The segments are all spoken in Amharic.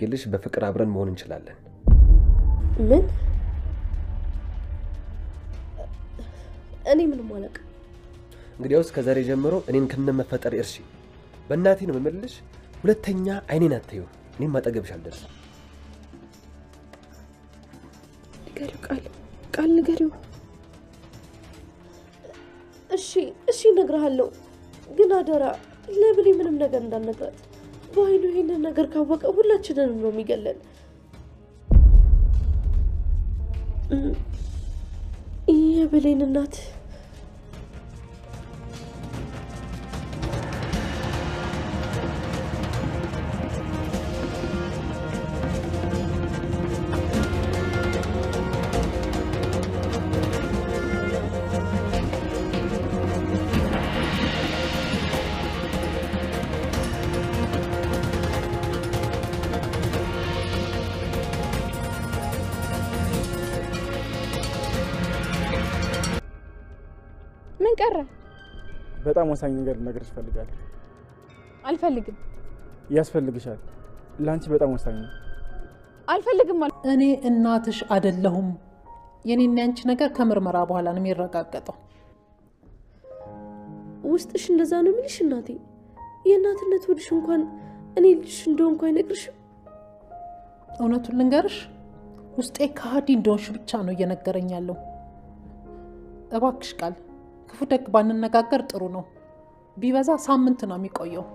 አድርጌልሽ በፍቅር አብረን መሆን እንችላለን። ምን? እኔ ምንም አላውቅም። እንግዲያውስ ከዛሬ ጀምሮ እኔን ከነመፈጠር እርሺ። በእናቴ ነው የምምልሽ። ሁለተኛ አይኔን አትዩ። እኔም አጠገብሽ አልደርስም። ቃል ንገሪው። እሺ እነግርሃለሁ፣ ግን አደራ ለብሌ ምንም ነገር እንዳልነግራት። በኃይሉ ይሄንን ነገር ካወቀ ሁላችንንም ነው የሚገለን። የብሌን እናት ምን ቀረ? በጣም ወሳኝ ነገር ልነግርሽ እፈልጋለሁ። አልፈልግም። ያስፈልግሻል። ላንቺ በጣም ወሳኝ ነው። አልፈልግም ማለት እኔ እናትሽ አይደለሁም። የኔና ያንቺ ነገር ከምርመራ በኋላ ነው የሚረጋገጠው። ውስጥሽ እንደዛ ነው የሚልሽ እናቴ። የእናትነት ወድሽ እንኳን እኔ ልጅሽ እንደሆንኩ አይነግርሽም? እውነቱን ልንገርሽ፣ ውስጤ ከሃዲ እንደሆንሽ ብቻ ነው እየነገረኝ ያለው። እባክሽ ቃል፣ ክፉ ደግ ባንነጋገር ጥሩ ነው። ቢበዛ ሳምንት ነው የሚቆየው።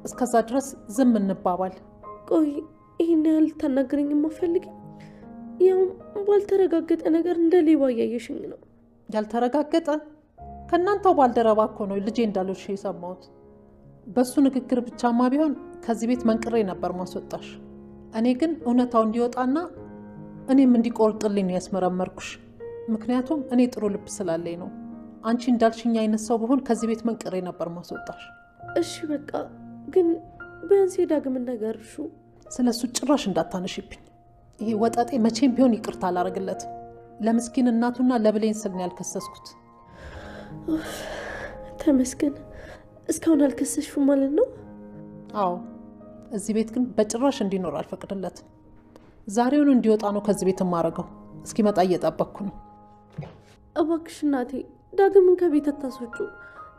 እስከዛ ድረስ ዝም እንባባል። ቆይ ይሄን ያህል ታናግረኝም አትፈልጊም? ያው ባልተረጋገጠ ነገር እንደ ሌባ እያየሽኝ ነው። ያልተረጋገጠ? ከእናንተው ባልደረባ እኮ ነው ልጄ እንዳልሽ የሰማሁት። በሱ ንግግር ብቻማ ቢሆን ከዚህ ቤት መንቅሬ ነበር ማስወጣሽ። እኔ ግን እውነታው እንዲወጣና እኔም እንዲቆርጥልኝ ነው ያስመረመርኩሽ። ምክንያቱም እኔ ጥሩ ልብ ስላለኝ ነው። አንቺ እንዳልሽኝ አይነት ሰው ብሆን ከዚህ ቤት መንቅሬ ነበር ማስወጣሽ። እሺ በቃ ግን ቢያንስ ዳግም ነገርሹ። ስለሱ ጭራሽ እንዳታነሽብኝ። ይሄ ወጣጤ መቼም ቢሆን ይቅርታ አላረግለትም። ለምስኪን እናቱና ለብሌን ስል ነው ያልከሰስኩት። ተመስገን። እስካሁን አልከሰሽም ማለት ነው? አዎ። እዚህ ቤት ግን በጭራሽ እንዲኖር አልፈቅድለትም። ዛሬውን እንዲወጣ ነው ከዚህ ቤት የማረገው። እስኪመጣ እየጠበቅኩ ነው። እባክሽ እናቴ ዳግምን ከቤት አታስወጩ።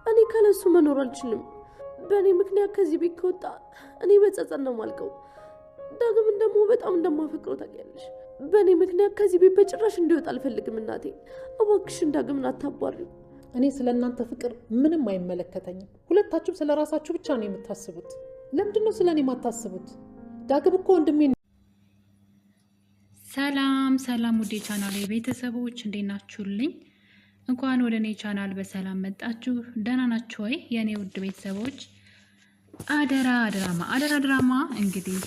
እኔ ካለሱ መኖር አልችልም። በእኔ ምክንያት ከዚህ ቤት ከወጣ እኔ በጸጸት ነው ማልቀው። ዳግምን ደግሞ በጣም እንደማፈቅረው ታውቂያለሽ። በእኔ ምክንያት ከዚህ ቤት በጭራሽ እንዲወጣ አልፈልግም እናቴ። እባክሽን ዳግምን አታባሪው። እኔ ስለ እናንተ ፍቅር ምንም አይመለከተኝም። ሁለታችሁም ስለ ራሳችሁ ብቻ ነው የምታስቡት። ለምንድን ነው ስለ እኔ የማታስቡት? ዳግም እኮ ወንድሜ። ሰላም ውዴ ቻናል ቤተሰቦች እንዴት ናችሁልኝ? እንኳን ወደ እኔ ቻናል በሰላም መጣችሁ። ደህና ናችሁ ወይ የእኔ ውድ ቤተሰቦች? አደራ ድራማ እንግዲህ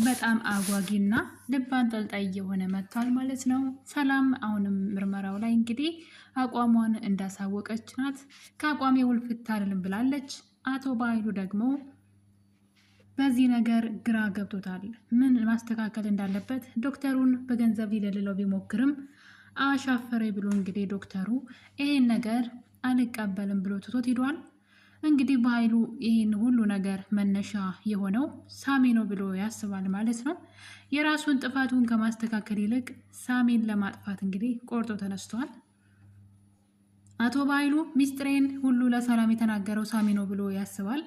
በጣም አጓጊና ልብ አንጠልጣይ የሆነ መጥቷል ማለት ነው። ሰላም አሁንም ምርመራው ላይ እንግዲህ አቋሟን እንዳሳወቀች ናት። ከአቋሜ ውልፍት አልልም ብላለች። አቶ በኃይሉ ደግሞ በዚህ ነገር ግራ ገብቶታል። ምን ማስተካከል እንዳለበት ዶክተሩን በገንዘብ ሊደልለው ቢሞክርም አሻፈረኝ ብሎ እንግዲህ ዶክተሩ ይሄን ነገር አልቀበልም ብሎ ትቶት ሄዷል። እንግዲህ በኃይሉ ይሄን ሁሉ ነገር መነሻ የሆነው ሳሚ ነው ብሎ ያስባል ማለት ነው። የራሱን ጥፋቱን ከማስተካከል ይልቅ ሳሚን ለማጥፋት እንግዲህ ቆርጦ ተነስቷል። አቶ በኃይሉ ሚስጥሬን ሁሉ ለሰላም የተናገረው ሳሚ ነው ብሎ ያስባል።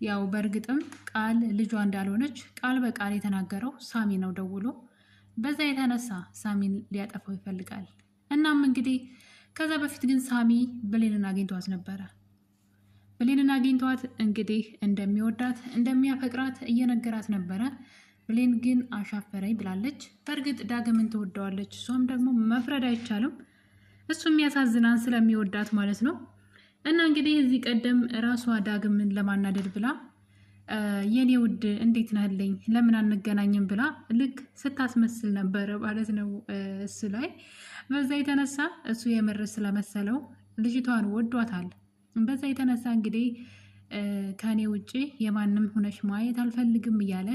ያው በእርግጥም ቃል ልጇ እንዳልሆነች ቃል በቃል የተናገረው ሳሚ ነው ደውሎ። በዛ የተነሳ ሳሚን ሊያጠፋው ይፈልጋል። እናም እንግዲህ ከዛ በፊት ግን ሳሚ ብሌንን አግኝቷት ነበረ። ብሌንን አግኝቷት እንግዲህ እንደሚወዳት እንደሚያፈቅራት እየነገራት ነበረ። ብሌን ግን አሻፈረኝ ብላለች። በእርግጥ ዳግምን ትወደዋለች። እሷም ደግሞ መፍረድ አይቻልም። እሱም ያሳዝናን ስለሚወዳት ማለት ነው። እና እንግዲህ እዚህ ቀደም ራሷ ዳግምን ለማናደድ ብላ የኔ ውድ እንዴት ነህልኝ ለምን አንገናኝም ብላ ልክ ስታስመስል ነበረ ማለት ነው እሱ ላይ። በዛ የተነሳ እሱ የምር ስለመሰለው ልጅቷን ወዷታል። በዛ የተነሳ እንግዲህ ከኔ ውጭ የማንም ሆነሽ ማየት አልፈልግም እያለ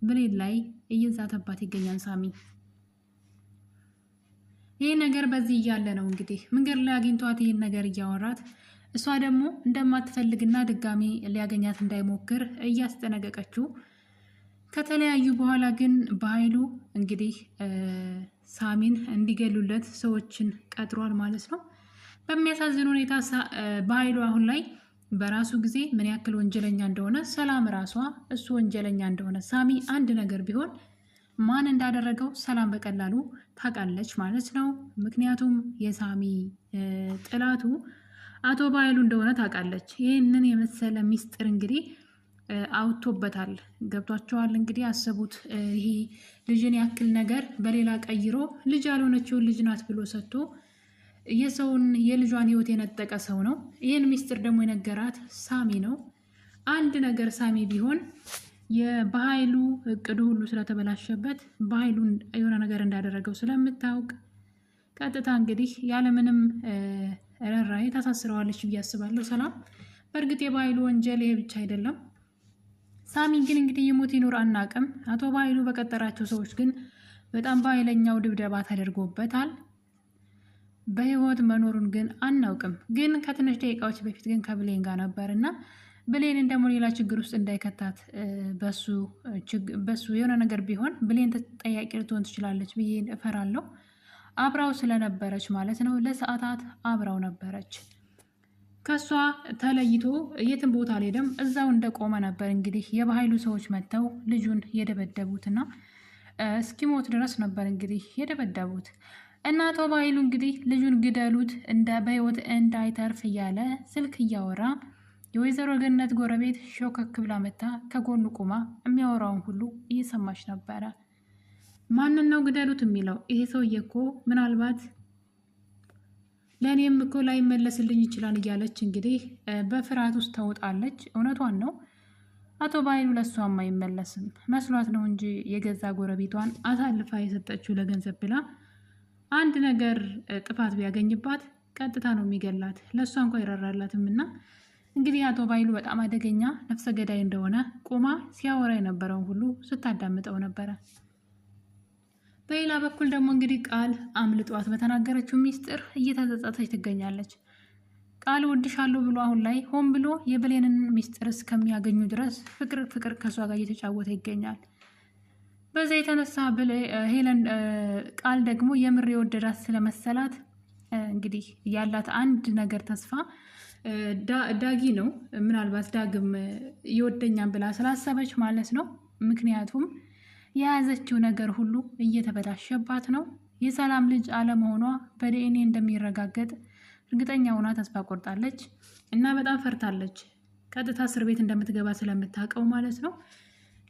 ብሌን ላይ እየዛተባት ይገኛል ሳሚ። ይህ ነገር በዚህ እያለ ነው እንግዲህ መንገድ ላይ አግኝቷት ይህን ነገር እያወራት፣ እሷ ደግሞ እንደማትፈልግና ድጋሚ ሊያገኛት እንዳይሞክር እያስጠነቀቀችው ከተለያዩ በኋላ ግን በኃይሉ እንግዲህ ሳሚን እንዲገሉለት ሰዎችን ቀጥሯል ማለት ነው። በሚያሳዝን ሁኔታ በኃይሉ አሁን ላይ በራሱ ጊዜ ምን ያክል ወንጀለኛ እንደሆነ፣ ሰላም ራሷ እሱ ወንጀለኛ እንደሆነ ሳሚ አንድ ነገር ቢሆን ማን እንዳደረገው ሰላም በቀላሉ ታውቃለች ማለት ነው። ምክንያቱም የሳሚ ጥላቱ አቶ በኃይሉ እንደሆነ ታውቃለች። ይህንን የመሰለ ሚስጥር እንግዲህ አውጥቶበታል። ገብቷቸዋል። እንግዲህ አሰቡት። ይሄ ልጅን ያክል ነገር በሌላ ቀይሮ ልጅ ያልሆነችውን ልጅ ናት ብሎ ሰጥቶ የሰውን የልጇን ሕይወት የነጠቀ ሰው ነው። ይህን ሚስጥር ደግሞ የነገራት ሳሚ ነው። አንድ ነገር ሳሚ ቢሆን በኃይሉ እቅዱ ሁሉ ስለተበላሸበት በኃይሉ የሆነ ነገር እንዳደረገው ስለምታውቅ ቀጥታ እንግዲህ ያለምንም ርኅራኄ ታሳስረዋለች ብዬ አስባለሁ ሰላም። በእርግጥ የበኃይሉ ወንጀል ይሄ ብቻ አይደለም። ሳሚ ግን እንግዲህ ይሙት ይኑር አናውቅም። አቶ በኃይሉ በቀጠራቸው ሰዎች ግን በጣም በኃይለኛው ድብደባ ተደርጎበታል። በህይወት መኖሩን ግን አናውቅም። ግን ከትንሽ ደቂቃዎች በፊት ግን ከብሌን ጋር ነበር እና ብሌንን ደግሞ ሌላ ችግር ውስጥ እንዳይከታት በሱ የሆነ ነገር ቢሆን ብሌን ተጠያቂ ልትሆን ትችላለች ብዬ እፈራለሁ። አብራው ስለነበረች ማለት ነው። ለሰዓታት አብራው ነበረች። ከሷ ተለይቶ የትም ቦታ አልሄደም። እዛው እንደቆመ ነበር። እንግዲህ የበኃይሉ ሰዎች መጥተው ልጁን የደበደቡትና እስኪሞት ድረስ ነበር እንግዲህ የደበደቡት። እና አቶ በኃይሉ እንግዲህ ልጁን ግደሉት በህይወት እንዳይተርፍ እያለ ስልክ እያወራ የወይዘሮ ገነት ጎረቤት ሾከክ ብላ መታ ከጎኑ ቁማ የሚያወራውን ሁሉ እየሰማች ነበረ። ማንን ነው ግደሉት የሚለው? ይሄ ሰውዬ እኮ ምናልባት ለእኔም እኮ ላይመለስልኝ ይችላል እያለች እንግዲህ በፍርሃት ውስጥ ተውጣለች። እውነቷን ነው። አቶ በኃይሉ ለእሷም አይመለስም መስሏት ነው እንጂ የገዛ ጎረቤቷን አሳልፋ የሰጠችው ለገንዘብ ብላ አንድ ነገር ጥፋት ቢያገኝባት ቀጥታ ነው የሚገላት። ለእሷ እንኳ ይራራላትም። እና እንግዲህ አቶ በኃይሉ በጣም አደገኛ ነፍሰ ገዳይ እንደሆነ ቁማ ሲያወራ የነበረውን ሁሉ ስታዳምጠው ነበረ። በሌላ በኩል ደግሞ እንግዲህ ቃል አምልጧት በተናገረችው ሚስጥር እየተጸጸተች ትገኛለች። ቃል ወድሻለሁ ብሎ አሁን ላይ ሆን ብሎ የብሌንን ሚስጥር እስከሚያገኙ ድረስ ፍቅር ከሷ ጋር እየተጫወተ ይገኛል። በዛ የተነሳ ሄለን ቃል ደግሞ የምር የወደዳት ስለመሰላት እንግዲህ ያላት አንድ ነገር ተስፋ ዳጊ ነው። ምናልባት ዳግም ይወደኛል ብላ ስላሰበች ማለት ነው። ምክንያቱም የያዘችው ነገር ሁሉ እየተበላሸባት ነው። የሰላም ልጅ አለመሆኗ በዲኤንኤ እንደሚረጋገጥ እርግጠኛ ሆና ተስፋ ቆርጣለች እና በጣም ፈርታለች። ቀጥታ እስር ቤት እንደምትገባ ስለምታውቀው ማለት ነው።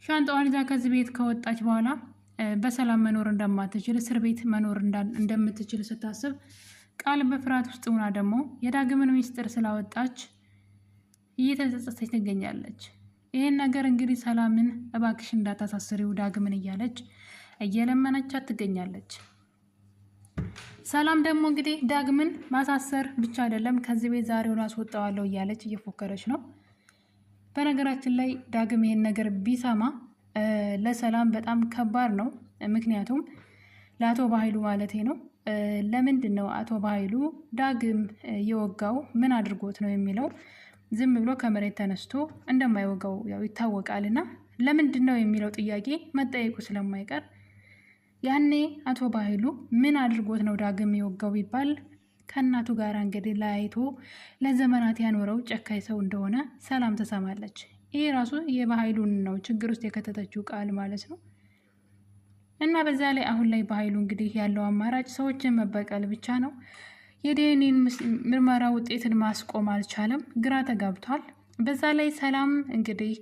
ሻንጣዋን ይዛ ከዚህ ቤት ከወጣች በኋላ በሰላም መኖር እንደማትችል እስር ቤት መኖር እንደምትችል ስታስብ ቃል በፍርሃት ውስጥ ሆና ደግሞ የዳግምን ሚስጥር ስላወጣች እየተጸጸተች ትገኛለች። ይህን ነገር እንግዲህ ሰላምን እባክሽ እንዳታሳስሪው ዳግምን እያለች እየለመነቻት ትገኛለች። ሰላም ደግሞ እንግዲህ ዳግምን ማሳሰር ብቻ አይደለም ከዚህ ቤት ዛሬውን አስወጣዋለሁ እያለች እየፎከረች ነው። በነገራችን ላይ ዳግም ይህን ነገር ቢሰማ ለሰላም በጣም ከባድ ነው። ምክንያቱም ለአቶ በኃይሉ ማለቴ ነው። ለምንድን ነው አቶ በኃይሉ ዳግም የወጋው? ምን አድርጎት ነው የሚለው ዝም ብሎ ከመሬት ተነስቶ እንደማይወጋው ያው ይታወቃልና ለምንድን ነው የሚለው ጥያቄ መጠየቁ ስለማይቀር ያኔ አቶ በኃይሉ ምን አድርጎት ነው ዳግም የወጋው ቢባል ከእናቱ ጋር እንግዲህ ለያይቶ ለዘመናት ያኖረው ጨካኝ ሰው እንደሆነ ሰላም ተሰማለች። ይሄ ራሱ የበኃይሉን ነው ችግር ውስጥ የከተተችው ቃል ማለት ነው። እና በዛ ላይ አሁን ላይ በኃይሉ እንግዲህ ያለው አማራጭ ሰዎችን መበቀል ብቻ ነው። የዲኤንኤ ምርመራ ውጤትን ማስቆም አልቻለም፣ ግራ ተጋብቷል። በዛ ላይ ሰላም እንግዲህ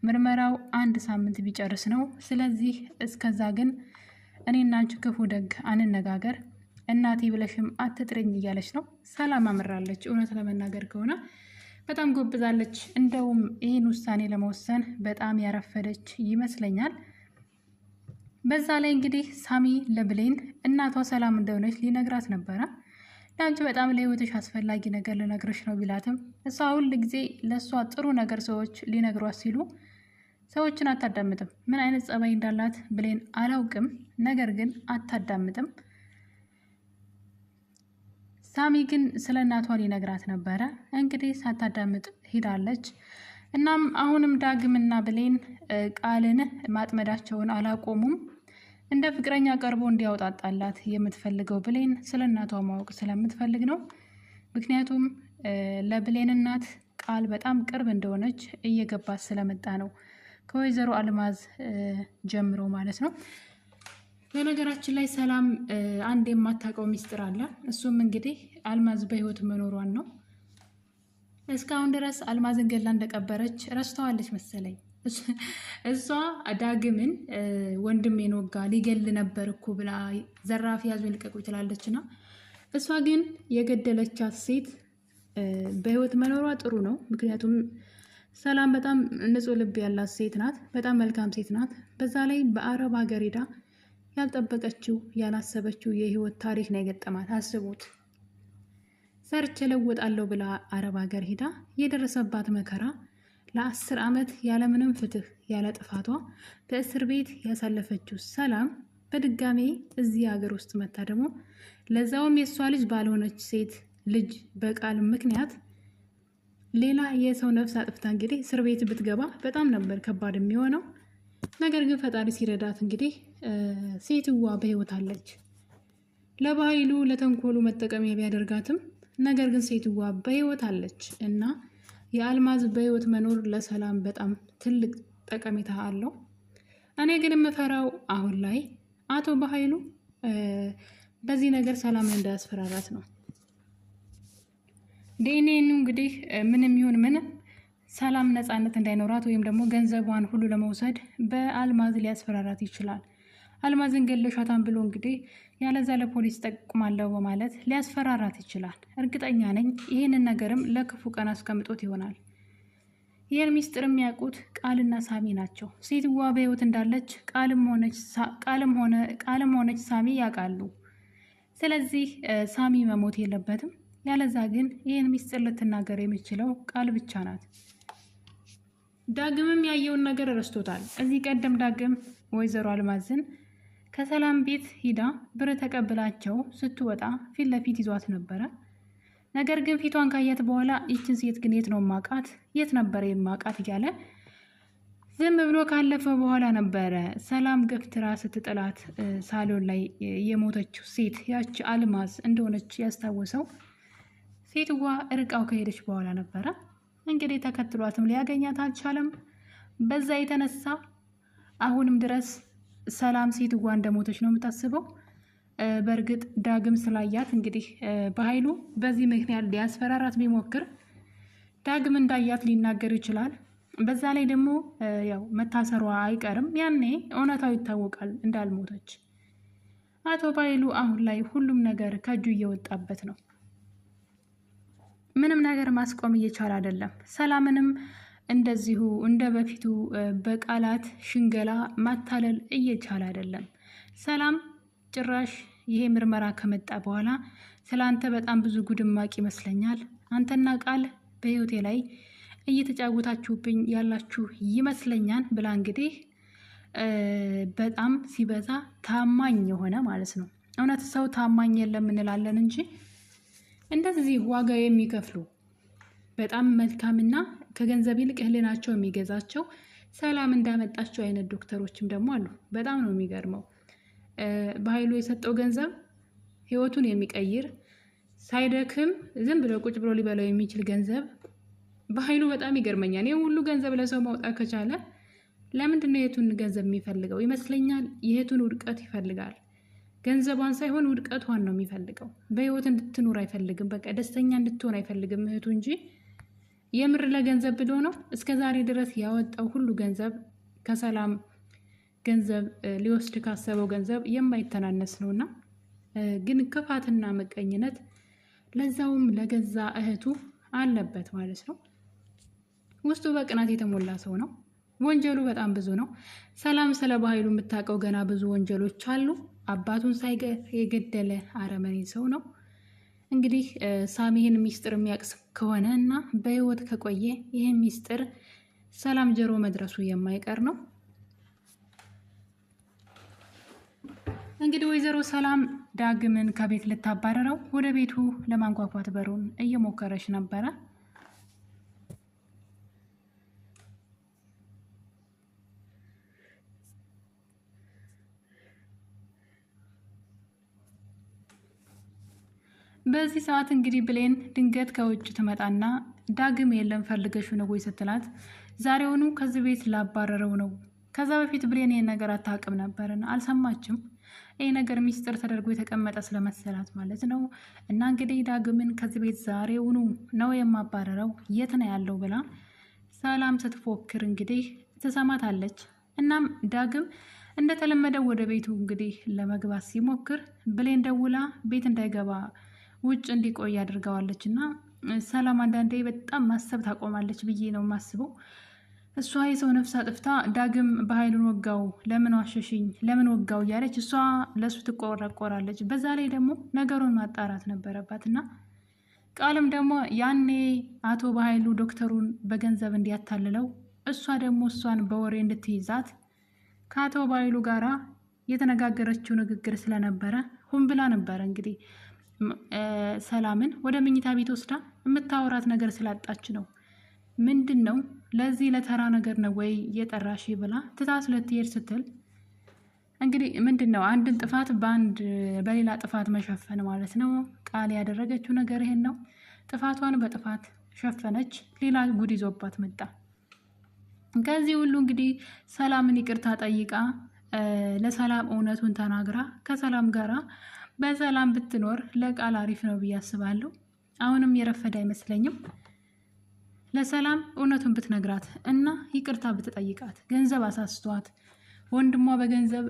ምርመራው 1 ሳምንት ቢጨርስ ነው። ስለዚህ እስከዛ ግን እኔና አንቺ ክፉ ደግ አንነጋገር፣ እናቴ ብለሽም አትጥሪኝ እያለች ነው። ሰላም አምራለች። እውነት ለመናገር ከሆነ በጣም ጎብዛለች። እንደውም ይህን ውሳኔ ለመወሰን በጣም ያረፈደች ይመስለኛል። በዛ ላይ እንግዲህ ሳሚ ለብሌን እናቷ ሰላም እንደሆነች ሊነግራት ነበረ። ለአንቺ በጣም ለህይወትሽ አስፈላጊ ነገር ልነግርሽ ነው ቢላትም እሷ ሁል ጊዜ ለእሷ ጥሩ ነገር ሰዎች ሊነግሯት ሲሉ ሰዎችን አታዳምጥም። ምን አይነት ጸባይ እንዳላት ብሌን አላውቅም፣ ነገር ግን አታዳምጥም። ሳሚ ግን ስለ እናቷ ሊነግራት ነበረ። እንግዲህ ሳታዳምጥ ሂዳለች። እናም አሁንም ዳግምና ብሌን ቃልን ማጥመዳቸውን አላቆሙም። እንደ ፍቅረኛ ቀርቦ እንዲያወጣጣላት የምትፈልገው ብሌን ስለ እናቷ ማወቅ ስለምትፈልግ ነው። ምክንያቱም ለብሌን እናት ቃል በጣም ቅርብ እንደሆነች እየገባት ስለመጣ ነው፣ ከወይዘሮ አልማዝ ጀምሮ ማለት ነው። በነገራችን ላይ ሰላም አንድ የማታውቀው ሚስጥር አለ። እሱም እንግዲህ አልማዝ በህይወት መኖሯን ነው። እስካሁን ድረስ አልማዝን ገላ እንደቀበረች ረስተዋለች መሰለኝ። እሷ ዳግምን ወንድሜን ወጋ ሊገል ነበር እኮ ብላ ዘራፊ ያዙ ልቀቁ ትላለች ና እሷ ግን የገደለቻት ሴት በህይወት መኖሯ ጥሩ ነው። ምክንያቱም ሰላም በጣም ንጹሕ ልብ ያላት ሴት ናት። በጣም መልካም ሴት ናት። በዛ ላይ በአረብ ሀገር ሄዳ ያልጠበቀችው ያላሰበችው የህይወት ታሪክ ነው የገጠማት። አስቡት፣ ሰርቼ ለወጣለሁ ብላ አረብ ሀገር ሄዳ የደረሰባት መከራ ለ10 ዓመት ያለምንም ፍትህ ያለ ጥፋቷ በእስር ቤት ያሳለፈችው ሰላም በድጋሜ እዚህ ሀገር ውስጥ መታ ደግሞ ለዛውም የእሷ ልጅ ባልሆነች ሴት ልጅ በቃል ምክንያት ሌላ የሰው ነፍስ አጥፍታ እንግዲህ እስር ቤት ብትገባ በጣም ነበር ከባድ የሚሆነው። ነገር ግን ፈጣሪ ሲረዳት እንግዲህ ሴትዋ በህይወት አለች። ለባህሉ ለተንኮሉ መጠቀሚያ ቢያደርጋትም ነገር ግን ሴትዋ በህይወት አለች እና የአልማዝ በህይወት መኖር ለሰላም በጣም ትልቅ ጠቀሜታ አለው። እኔ ግን የምፈራው አሁን ላይ አቶ በኃይሉ በዚህ ነገር ሰላምን እንዳያስፈራራት ነው። ዲኤንኤኑ እንግዲህ ምንም ይሁን ምንም ሰላም ነፃነት እንዳይኖራት ወይም ደግሞ ገንዘቧን ሁሉ ለመውሰድ በአልማዝ ሊያስፈራራት ይችላል። አልማዝን ገለሻታን ብሎ እንግዲህ ያለዛ ለፖሊስ ጠቁማለሁ በማለት ሊያስፈራራት ይችላል። እርግጠኛ ነኝ ይህንን ነገርም ለክፉ ቀን አስቀምጦት ይሆናል። ይህን ሚስጥር የሚያውቁት ቃልና ሳሚ ናቸው። ሴትዋ በህይወት እንዳለች ቃልም ሆነች ሳሚ ያውቃሉ። ስለዚህ ሳሚ መሞት የለበትም። ያለዛ ግን ይህን ሚስጥር ልትናገር የሚችለው ቃል ብቻ ናት። ዳግምም ያየውን ነገር ረስቶታል። እዚህ ቀደም ዳግም ወይዘሮ አልማዝን ከሰላም ቤት ሂዳ ብር ተቀብላቸው ስትወጣ ፊት ለፊት ይዟት ነበረ። ነገር ግን ፊቷን ካያት በኋላ ይችን ሴት ግን የት ነው ማቃት? የት ነበረ የማቃት እያለ ዝም ብሎ ካለፈ በኋላ ነበረ ሰላም ገፍትራ ስትጥላት ሳሎን ላይ የሞተችው ሴት ያች አልማዝ እንደሆነች ያስታወሰው። ሴትዋ እርቃው ከሄደች በኋላ ነበረ እንግዲህ ተከትሏትም ሊያገኛት አልቻለም። በዛ የተነሳ አሁንም ድረስ ሰላም ሴትዋ እንደሞተች ነው የምታስበው። በእርግጥ ዳግም ስላያት እንግዲህ በኃይሉ በዚህ ምክንያት ሊያስፈራራት ቢሞክር ዳግም እንዳያት ሊናገር ይችላል። በዛ ላይ ደግሞ ያው መታሰሯ አይቀርም። ያኔ እውነታው ይታወቃል እንዳልሞተች። አቶ በኃይሉ አሁን ላይ ሁሉም ነገር ከእጁ እየወጣበት ነው። ምንም ነገር ማስቆም እየቻለ አይደለም። ሰላምንም እንደዚሁ እንደ በፊቱ በቃላት ሽንገላ ማታለል እየቻለ አይደለም። ሰላም ጭራሽ ይሄ ምርመራ ከመጣ በኋላ ስለ አንተ በጣም ብዙ ጉድማቅ ይመስለኛል፣ አንተና ቃል በህይወቴ ላይ እየተጫወታችሁብኝ ያላችሁ ይመስለኛል ብላ እንግዲህ በጣም ሲበዛ ታማኝ የሆነ ማለት ነው። እውነት ሰው ታማኝ የለም እንላለን እንጂ እንደዚህ ዋጋ የሚከፍሉ በጣም መልካምና ከገንዘብ ይልቅ ህሊናቸው የሚገዛቸው ሰላም እንዳመጣቸው አይነት ዶክተሮችም ደግሞ አሉ። በጣም ነው የሚገርመው። በኃይሉ የሰጠው ገንዘብ ህይወቱን የሚቀይር ሳይደክም ዝም ብሎ ቁጭ ብሎ ሊበላው የሚችል ገንዘብ በኃይሉ በጣም ይገርመኛል። ይህ ሁሉ ገንዘብ ለሰው ማውጣት ከቻለ ለምንድነው የቱን ገንዘብ የሚፈልገው? ይመስለኛል የቱን ውድቀት ይፈልጋል። ገንዘቧን ሳይሆን ውድቀቷን ነው የሚፈልገው። በህይወት እንድትኖር አይፈልግም። በቃ ደስተኛ እንድትሆን አይፈልግም እህቱ እንጂ የምር ለገንዘብ ብሎ ነው እስከ ዛሬ ድረስ ያወጣው ሁሉ ገንዘብ ከሰላም ገንዘብ ሊወስድ ካሰበው ገንዘብ የማይተናነስ ነውና፣ ግን ክፋትና መቀኝነት ለዛውም ለገዛ እህቱ አለበት ማለት ነው። ውስጡ በቅናት የተሞላ ሰው ነው። ወንጀሉ በጣም ብዙ ነው። ሰላም ስለ በኃይሉ የምታውቀው ገና ብዙ ወንጀሎች አሉ። አባቱን ሳይገር የገደለ አረመኔ ሰው ነው። እንግዲህ ሳሚ ይህን ሚስጥር የሚያቅስ ከሆነ እና በህይወት ከቆየ ይህን ሚስጥር ሰላም ጆሮ መድረሱ የማይቀር ነው። እንግዲህ ወይዘሮ ሰላም ዳግምን ከቤት ልታባረረው ወደ ቤቱ ለማንኳኳት በሩን እየሞከረች ነበረ። በዚህ ሰዓት እንግዲህ ብሌን ድንገት ከውጭ ትመጣና ዳግም የለም ፈልገሽ ነው ወይ ስትላት ዛሬውኑ ከዚህ ቤት ላባረረው ነው። ከዛ በፊት ብሌን ይሄን ነገር አታውቅም ነበርና አልሰማችም። ይሄ ነገር ሚስጥር ተደርጎ የተቀመጠ ስለመሰላት ማለት ነው። እና እንግዲህ ዳግምን ከዚህ ቤት ዛሬውኑ ነው የማባረረው፣ የት ነው ያለው ብላ ሰላም ስትፎክር እንግዲህ ትሰማታለች። እናም ዳግም እንደተለመደው ወደ ቤቱ እንግዲህ ለመግባት ሲሞክር ብሌን ደውላ ቤት እንዳይገባ ውጭ እንዲቆይ አድርገዋለች። እና ሰላም አንዳንዴ በጣም ማሰብ ታቆማለች ብዬ ነው የማስበው። እሷ የሰው ነፍስ አጥፍታ ዳግም በኃይሉን ወጋው፣ ለምን ዋሸሽኝ፣ ለምን ወጋው እያለች እሷ ለእሱ ትቆረቆራለች። በዛ ላይ ደግሞ ነገሩን ማጣራት ነበረባት። እና ቃልም ደግሞ ያኔ አቶ በኃይሉ ዶክተሩን በገንዘብ እንዲያታልለው እሷ ደግሞ እሷን በወሬ እንድትይዛት ከአቶ በኃይሉ ጋራ የተነጋገረችው ንግግር ስለነበረ ሁን ብላ ነበረ እንግዲህ ሰላምን ወደ መኝታ ቤት ወስዳ የምታወራት ነገር ስላጣች ነው። ምንድን ነው ለዚህ ለተራ ነገር ነው ወይ የጠራሽ ብላ ትታስ ልትሄድ ስትል እንግዲህ ምንድን ነው አንድን ጥፋት በሌላ ጥፋት መሸፈን ማለት ነው። ቃል ያደረገችው ነገር ይሄን ነው። ጥፋቷን በጥፋት ሸፈነች። ሌላ ጉድ ይዞባት መጣ። ከዚህ ሁሉ እንግዲህ ሰላምን ይቅርታ ጠይቃ ለሰላም እውነቱን ተናግራ ከሰላም ጋራ በሰላም ብትኖር ለቃል አሪፍ ነው ብዬ አስባለሁ። አሁንም የረፈደ አይመስለኝም። ለሰላም እውነቱን ብትነግራት እና ይቅርታ ብትጠይቃት፣ ገንዘብ አሳስቷት ወንድሟ በገንዘብ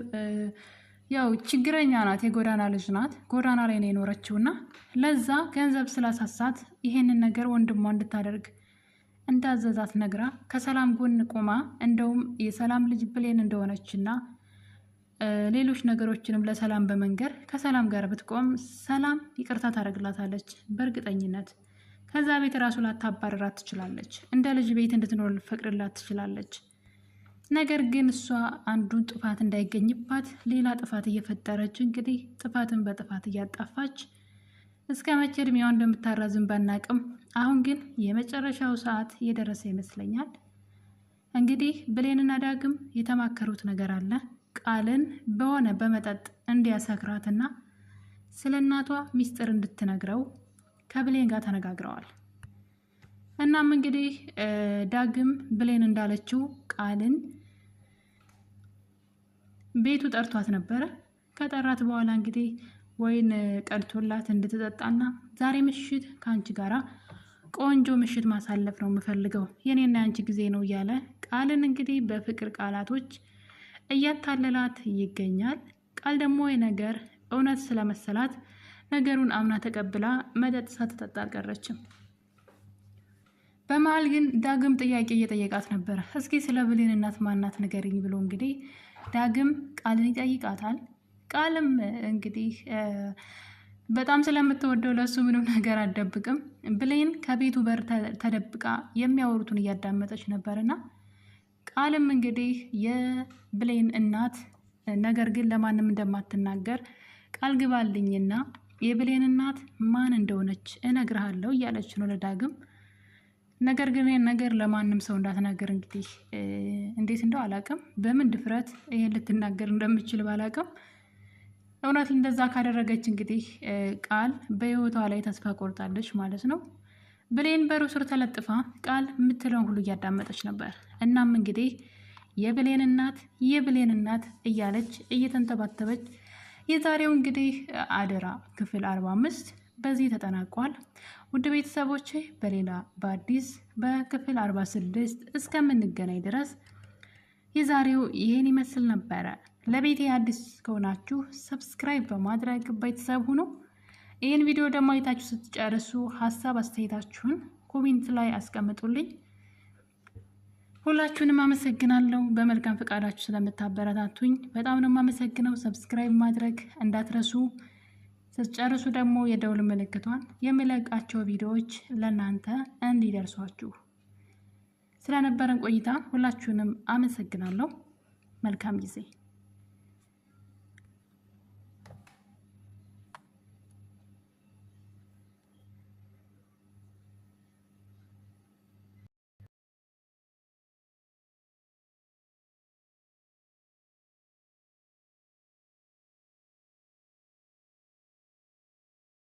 ያው ችግረኛ ናት፣ የጎዳና ልጅ ናት፣ ጎዳና ላይ ነው የኖረችው እና ለዛ ገንዘብ ስላሳሳት ይሄንን ነገር ወንድሟ እንድታደርግ እንዳዘዛት ነግራ ከሰላም ጎን ቆማ እንደውም የሰላም ልጅ ብሌን እንደሆነችና ሌሎች ነገሮችንም ለሰላም በመንገር ከሰላም ጋር ብትቆም ሰላም ይቅርታ ታደርግላታለች በእርግጠኝነት። ከዛ ቤት ራሱ ላታባረራት ትችላለች። እንደ ልጅ ቤት እንድትኖር ልፈቅድላት ትችላለች። ነገር ግን እሷ አንዱን ጥፋት እንዳይገኝባት ሌላ ጥፋት እየፈጠረች እንግዲህ ጥፋትን በጥፋት እያጣፋች እስከ መቼ እድሜዋ እንደምታራዝም ባናቅም፣ አሁን ግን የመጨረሻው ሰዓት የደረሰ ይመስለኛል። እንግዲህ ብሌንና ዳግም የተማከሩት ነገር አለ። ቃልን በሆነ በመጠጥ እንዲያሰክራትና ስለ እናቷ ሚስጥር እንድትነግረው ከብሌን ጋር ተነጋግረዋል። እናም እንግዲህ ዳግም ብሌን እንዳለችው ቃልን ቤቱ ጠርቷት ነበረ። ከጠራት በኋላ እንግዲህ ወይን ቀድቶላት እንድትጠጣና ዛሬ ምሽት ከአንቺ ጋራ ቆንጆ ምሽት ማሳለፍ ነው የምፈልገው፣ የኔና ያንቺ ጊዜ ነው እያለ ቃልን እንግዲህ በፍቅር ቃላቶች እያታለላት ይገኛል። ቃል ደግሞ የነገር እውነት ስለመሰላት ነገሩን አምና ተቀብላ መጠጥ ሳትጠጣ አልቀረችም። በመሀል ግን ዳግም ጥያቄ እየጠየቃት ነበረ። እስኪ ስለ ብሌን እናት ማናት ንገሪኝ ብሎ እንግዲህ ዳግም ቃልን ይጠይቃታል። ቃልም እንግዲህ በጣም ስለምትወደው ለሱ ምንም ነገር አትደብቅም። ብሌን ከቤቱ በር ተደብቃ የሚያወሩትን እያዳመጠች ነበርና ቃልም እንግዲህ የብሌን እናት ነገር ግን ለማንም እንደማትናገር ቃል ግባልኝና የብሌን እናት ማን እንደሆነች እነግርሃለሁ እያለች ነው ለዳግም። ነገር ግን ይህን ነገር ለማንም ሰው እንዳትናገር እንግዲህ እንዴት እንደው አላቅም፣ በምን ድፍረት ይሄን ልትናገር እንደምችል ባላቅም፣ እውነት እንደዛ ካደረገች እንግዲህ ቃል በህይወቷ ላይ ተስፋ ቆርጣለች ማለት ነው። ብሌን በሩ ስር ተለጥፋ ቃል የምትለውን ሁሉ እያዳመጠች ነበር። እናም እንግዲህ የብሌን እናት እያለች እየተንተባተበች የዛሬው እንግዲህ አደራ ክፍል 45 በዚህ ተጠናቋል። ውድ ቤተሰቦቼ በሌላ በአዲስ በክፍል 46 እስከምንገናኝ ድረስ የዛሬው ይሄን ይመስል ነበረ። ለቤቴ አዲስ ከሆናችሁ ሰብስክራይብ በማድረግ ቤተሰብ ሁኑ። ይህን ቪዲዮ ደግሞ አይታችሁ ስትጨርሱ ሀሳብ አስተያየታችሁን ኮሜንት ላይ አስቀምጡልኝ። ሁላችሁንም አመሰግናለሁ። በመልካም ፈቃዳችሁ ስለምታበረታቱኝ በጣም ነው የማመሰግነው። ሰብስክራይብ ማድረግ እንዳትረሱ። ስትጨርሱ ደግሞ የደውል ምልክቷን የምለቃቸው ቪዲዮዎች ለእናንተ እንዲደርሷችሁ። ስለነበረን ቆይታ ሁላችሁንም አመሰግናለሁ። መልካም ጊዜ